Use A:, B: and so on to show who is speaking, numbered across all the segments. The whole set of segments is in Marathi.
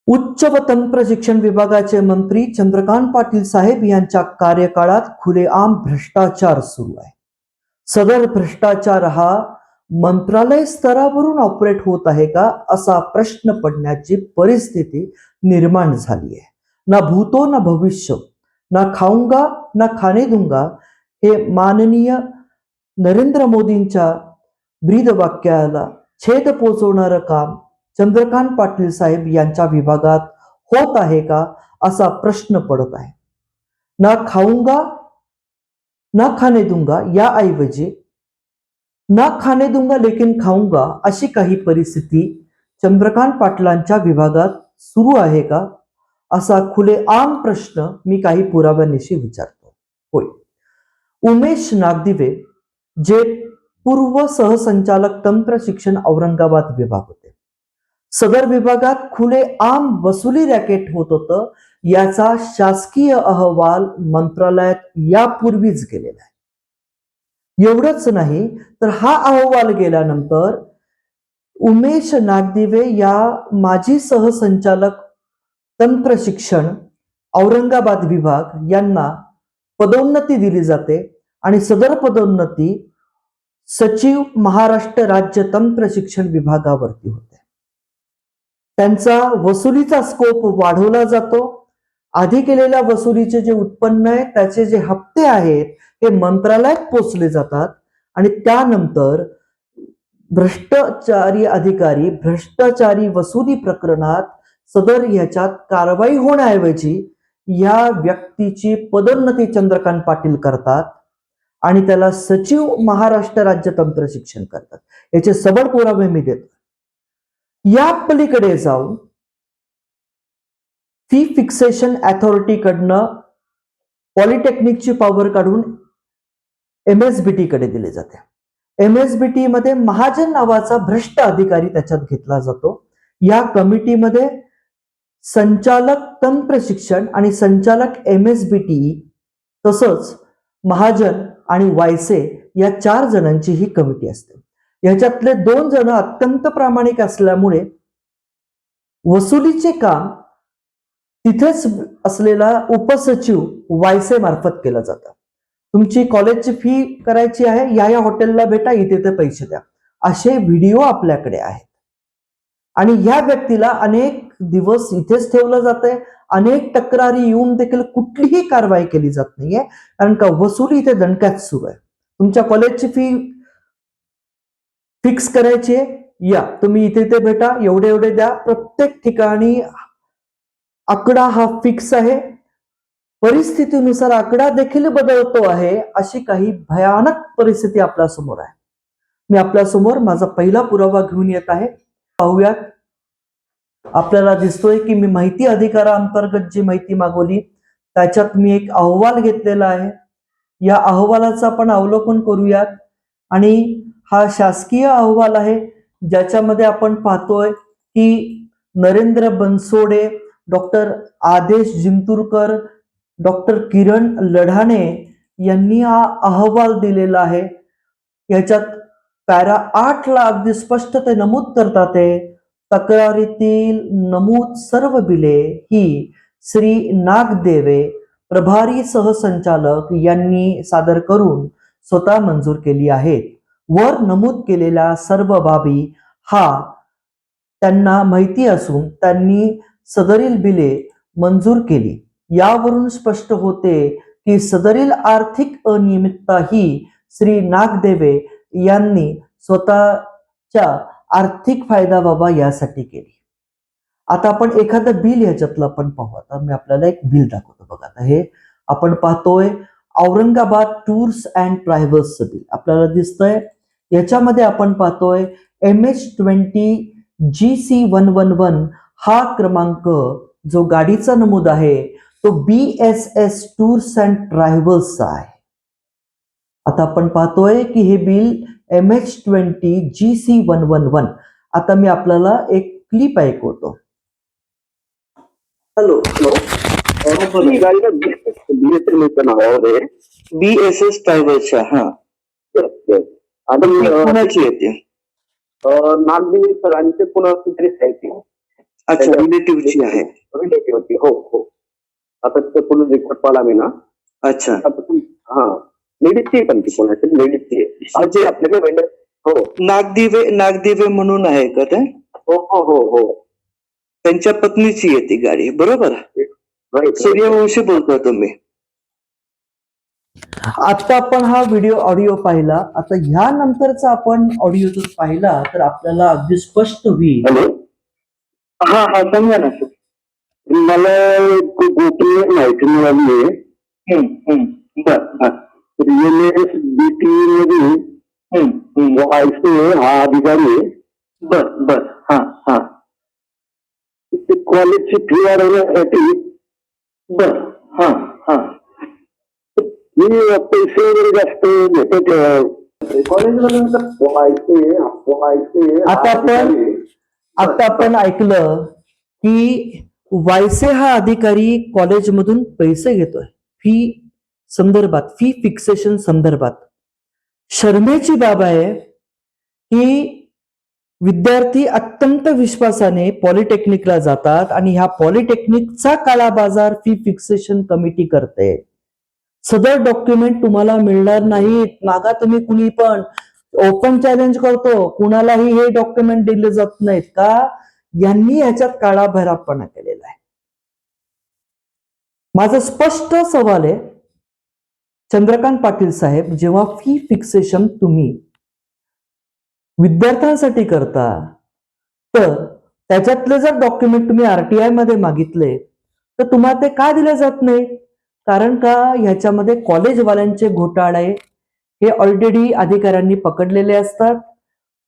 A: उच्च व तंत्र शिक्षण विभागाचे मंत्री चंद्रकांत पाटील साहेब यांच्या कार्यकाळात खुलेआम भ्रष्टाचार सुरू आहे. सदर भ्रष्टाचार हा मंत्रालय स्तरावरून ऑपरेट होत आहे का असा प्रश्न पडण्याची परिस्थिती निर्माण झाली आहे. ना भूतो ना भविष्य, ना खाऊंगा ना खाने दूंगा हे माननीय नरेंद्र मोदींच्या ब्रीद वाक्याला छेद पोचवणारं काम चंद्रकांत पाटील साहेब यांच्या विभागात होत आहे का असा प्रश्न पडत आहे. ना खाऊंगा ना खाने दूंगा याऐवजी ना खाने दूंगा लेकिन खाऊंगा अशी काही परिस्थिती चंद्रकांत पाटलांच्या विभागात सुरू आहे का असा खुलेआम प्रश्न मी काही पुराव्यानिशी विचारतो. होय, उमेश नागदिवे जे पूर्व सहसंचालक तंत्र शिक्षण औरंगाबाद विभाग होते, सदर विभागात खुलेआम वसुली रॅकेट होत होतं याचा शासकीय अहवाल मंत्रालयात यापूर्वीच गेलेला आहे. एवढंच नाही तर हा अहवाल गेल्यानंतर उमेश नागदिवे या माजी सहसंचालक तंत्र शिक्षण औरंगाबाद विभाग यांना पदोन्नती दिली जाते आणि सदर पदोन्नती सचिव महाराष्ट्र राज्य तंत्र शिक्षण विभागावरती होते. त्यांचा वसुलीचा स्कोप वाढवला जातो. आधी केलेल्या वसुलीचे जे उत्पन्न आहे त्याचे जे हप्ते आहेत हे मंत्रालयात पोचले जातात आणि त्यानंतर भ्रष्टाचारी अधिकारी भ्रष्टाचारी वसुली प्रकरणात सदर ह्याच्यात कारवाई होण्याऐवजी या व्यक्तीची पदोन्नती चंद्रकांत पाटील करतात आणि त्याला सचिव महाराष्ट्र राज्य तंत्र शिक्षण करतात. याचे सबळ पुरावे मी देतो. या पलीकडे जाऊन फी फिक्सेशन अथॉरिटी कडनं पॉलिटेक्निकची पॉवर काढून MSBT कडे दिली जाते. MSBT मध्ये महाजन नावाचा भ्रष्ट अधिकारी त्याच्यात घेतला जातो. या कमिटीमध्ये संचालक तंत्र शिक्षण आणि संचालक MSBT तसंच महाजन आणि वायसे या 4 जणांची ही कमिटी असते. याच्यातले 2 जण अत्यंत प्रामाणिक असल्यामुळे वसुलीचे काम तिथेच असलेला उपसचिव वायसे मार्फत केलं जातं. तुमची कॉलेजची फी करायची आहे, या हॉटेलला भेटा, इथे ते पैसे द्या, असे व्हिडिओ आपल्याकडे आहेत. आणि या व्यक्तीला अनेक दिवस इथेच ठेवलं जातंय. अनेक तक्रारी येऊन देखील कुठलीही कारवाई केली जात नाहीये, कारण का वसुली इथे दणक्यात सुरू आहे. तुमच्या कॉलेजची फी फिक्स करायची आहे, या तुम्ही इथे ते भेटा, एवढे एवढे द्या. प्रत्येक ठिकाणी आकडा हा फिक्स आहे. परिस्थितीनुसार आकडा देखील बदलतो आहे. अशी काही भयानक परिस्थिती आपल्या समोर आहे. मी आपल्या समोर माझा पहिला पुरावा घेऊन येत आहे. पाहूयात. आपल्याला दिसतोय की मी माहिती अधिकाराअंतर्गत जी माहिती मागवली त्याच्यात मी एक अहवाल घेतलेला आहे. या अहवालाचं आपण अवलोकन करूयात. आणि हा शासकीय अहवाल आहे ज्याच्यामध्ये आपण पाहतोय की नरेंद्र बनसोडे, डॉक्टर आदेश जिंतूरकर, डॉक्टर किरण लढाणे यांनी हा अहवाल दिलेला आहे. याच्यात पॅरा 8 ला अगदी स्पष्ट ते नमूद करतात तक्रारीतील नमूद सर्व बिले ही श्री नागदेवे प्रभारी सहसंचालक यांनी सादर करून स्वतः मंजूर केली आहेत. वर नमूद केलेल्या सर्व बाबी हा त्यांना माहिती असून त्यांनी सदरील बिले मंजूर केली. यावरून स्पष्ट होते की सदरील आर्थिक अनियमितता ही श्री नागदेवे यांनी स्वतःच्या आर्थिक फायदा व्हावा यासाठी केली. आता आपण एखादं बिल ह्याच्यातलं आपण पाहू. आता मी आपल्याला एक बिल दाखवतो बघा. आता हे आपण पाहतोय औरंगाबाद टूर्स अँड ट्रॅव्हल्सचं बिल आपल्याला दिसतंय. याच्यामध्ये आपण पाहतोय MH20 GC111 हा क्रमांक जो गाडीचा नमूद आहे तो BSS टूर्स अँड ट्रॅव्हल्सचा आहे. आता आपण पाहतोय की हे बिल MH20 GC111. आता मी आपल्याला एक क्लिप ऐकवतो. हॅलो
B: ही गाडीला BSS नावावर आहे. BSS ट्रॅव्हल्सच्या. हा आता कोणाची येते? नागदेवी सरांचे पुन्हा कुठे साहित्य
A: अच्छा, रिलेटिव्हची आहे.
B: रिलेटिव्हची, हो हो. आता तिथे पोलीस रिपोर्ट पाहिला मी ना.
A: अच्छा,
B: हा, लेडीजची पण ती कोणाची लेडीजची आहे आपल्याकडे वेंडर. हो
A: नागदिवे म्हणून आहे का ते?
B: हो हो हो हो.
A: त्यांच्या पत्नीची आहे ती गाडी, बरोबर?
B: राईट.
A: सूर्यवंशी बोलतोय तुम्ही. आता आपण हा व्हिडिओ ऑडिओ पाहिला. आता ह्या नंतरचा आपण ऑडिओ जर पाहिला तर आपल्याला अगदी स्पष्ट होईल.
B: हॅलो. हा हा, सांगा ना. मला गोष्टी माहिती मिळाली आहे. NSBT मध्ये वायसे हा अधिकारी आहे. बर हा हा. कॉलेजची फी वाढवण्यासाठी हा हा. मी पैसे वगैरे जास्त घेतो कॉलेजमध्ये.
A: आता आपण ऐकलं की वायसे हा अधिकारी कॉलेजमधून पैसे घेतोय फी संदर्भात, फी फिक्सेशन संदर्भात. शर्मेची बाब आहे की विद्यार्थी अत्यंत विश्वासाने पॉलिटेक्निकला जातात आणि ह्या पॉलिटेक्निकचा काळा बाजार फी फिक्सेशन कमिटी करते. सदर डॉक्युमेंट तुम्हाला मिळणार नाहीत. मागा तुम्ही कुणी पण, ओपन चॅलेंज करतो, कुणालाही हे डॉक्युमेंट दिले जात नाहीत का? यांनी ह्याच्यात काळाभैरवपणा केलेला आहे. माझा स्पष्ट सवाल आहे, चंद्रकांत पाटील साहेब, जेव्हा फी फिक्सेशन तुम्ही विद्यार्थ्यांसाठी करता तर त्याच्यातले जर डॉक्युमेंट तुम्ही RTI मध्ये मागितले तर तुम्हाला ते का दिले जात नाही? कारण का ह्याच्यामध्ये कॉलेजवाल्यांचे घोटाळे हे ऑलरेडी अधिकाऱ्यांनी पकडलेले असतात.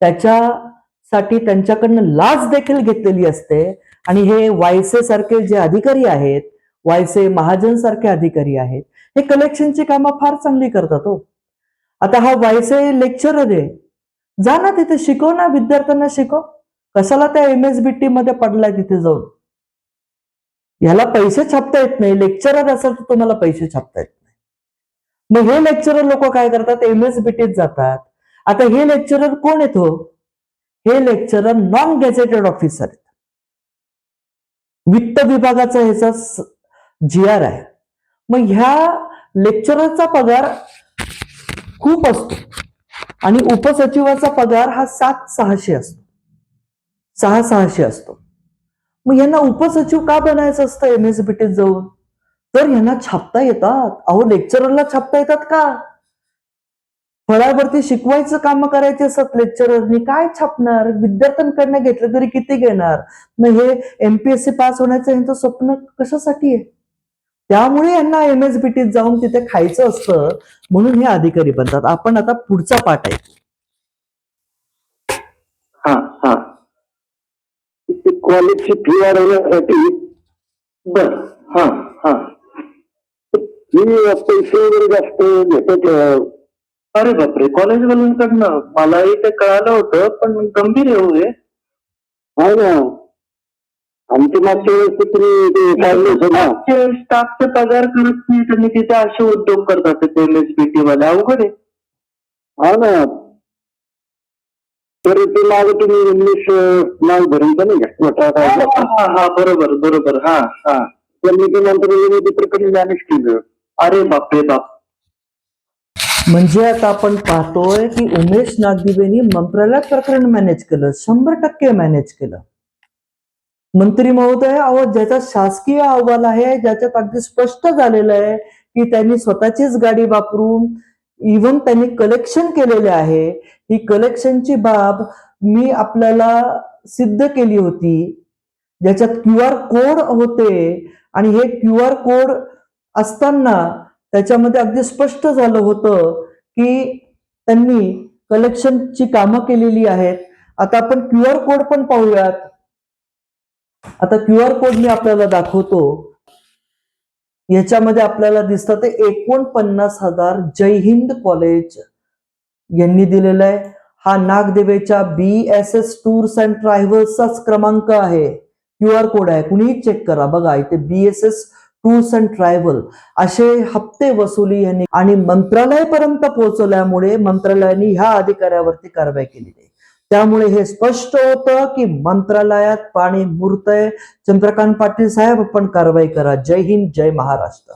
A: त्याच्यासाठी त्यांच्याकडनं लाच देखील घेतलेली असते. आणि हे वायसे सारखे जे अधिकारी आहेत, वायसे महाजन सारखे अधिकारी आहेत, हे कलेक्शनची कामं फार चांगली करतात हो. आता हा वायसे लेक्चरर आहे, जा ना तिथे शिकव ना, विद्यार्थ्यांना शिकव. कशाला त्या MSBT मध्ये पडलाय तिथे जाऊन? ह्याला पैसे छापता येत नाही. लेक्चरर असेल तर तुम्हाला पैसे छापता येत नाही. मग हे लेक्चरर लोक काय करतात? MSBT जातात. आता हे लेक्चरर कोण येतो? हे लेक्चरर नॉन गॅझेटेड ऑफिसर आहेत. वित्त विभागाचा ह्याचा GR आहे. मग ह्या लेक्चररचा पगार खूप असतो आणि उपसचिवाचा पगार हा 7,600 असतो, 6,600 असतो. मग यांना उपसचिव का बनायचं असतं MSBT जाऊन? तर यांना छापता येतात. अहो, लेक्चररला छापता येतात का? फळावरती शिकवायचं काम करायचे असतात लेक्चररनी, काय छापणार? विद्यार्थ्यांकडनं घेतलं तरी किती घेणार? मग हे MPSC पास होण्याचं यांचं स्वप्न कशासाठी आहे? त्यामुळे यांना MSBT जाऊन तिथे खायचं असतं, म्हणून हे अधिकारी बनतात. आपण आता पुढचा पाठ आहे.
B: हा हा. कॉलेजची फी वाढवण्यासाठी हा हा. मी पैसे वगैरे जास्त घेतो.
A: अरे बापरे, कॉलेजवाल्यांकडनं? मलाही ते कळालं होतं, पण गंभीर आहे हो हे.
B: हो ना. आमची मागच्या वेळेस तुम्ही
A: स्टाफचे पगार करत नाही त्यांनी, तिथे असे उद्योग करतात MSBT वाले. अवघड आहे.
B: हा ना. तर ते मागे तुम्ही इंग्लिश नाव भरून का नाही का?
A: हा, बरोबर. हा हा.
B: त्यांनी ते नंतर तिकडे मॅनेज केलं.
A: अरे बापरे बाप. म्हणजे आता आपण पाहतोय की उमेश नागदिवेंनी मंत्रालयात प्रकरण मॅनेज केलं, 100% मॅनेज केलं. मंत्री महोदय, अहो, ज्याचा शासकीय अहवाल आहे, ज्याच्यात अगदी स्पष्ट झालेलं आहे की त्यांनी स्वतःचीच गाडी वापरून इव्हन त्यांनी कलेक्शन केलेले आहे. ही कलेक्शनची बाब मी आपल्याला सिद्ध केली होती, ज्याच्यात QR कोड होते आणि हे QR कोड असताना त्याच्यामध्ये अगदी स्पष्ट झालं होतं की त्यांनी कलेक्शनची कामं केलेली आहेत. आता आपण QR कोड पण पाहूयात. आता QR कोड मी आपल्याला दाखवतो. याच्यामध्ये आपल्याला दिसतं ते 49,000 जय हिंद कॉलेज यांनी दिलेला आहे. हा नागदेवेच्या BSS टूर्स अँड ट्रॅव्हल्सचाच क्रमांक आहे, QR कोड आहे. कुणीही चेक करा, बघा इथे BSS टूर्स अँड ट्रॅव्हल असे हप्ते वसुली यांनी आणि मंत्रालयापर्यंत पोहोचवल्यामुळे मंत्रालयाने ह्या अधिकाऱ्यावरती कारवाई केली आहे. त्यामुळे हे स्पष्ट होतं की मंत्रालयात पाणी मुरतंय. चंद्रकांत पाटील साहेब, आपण कारवाई करा. जय हिंद, जय महाराष्ट्र.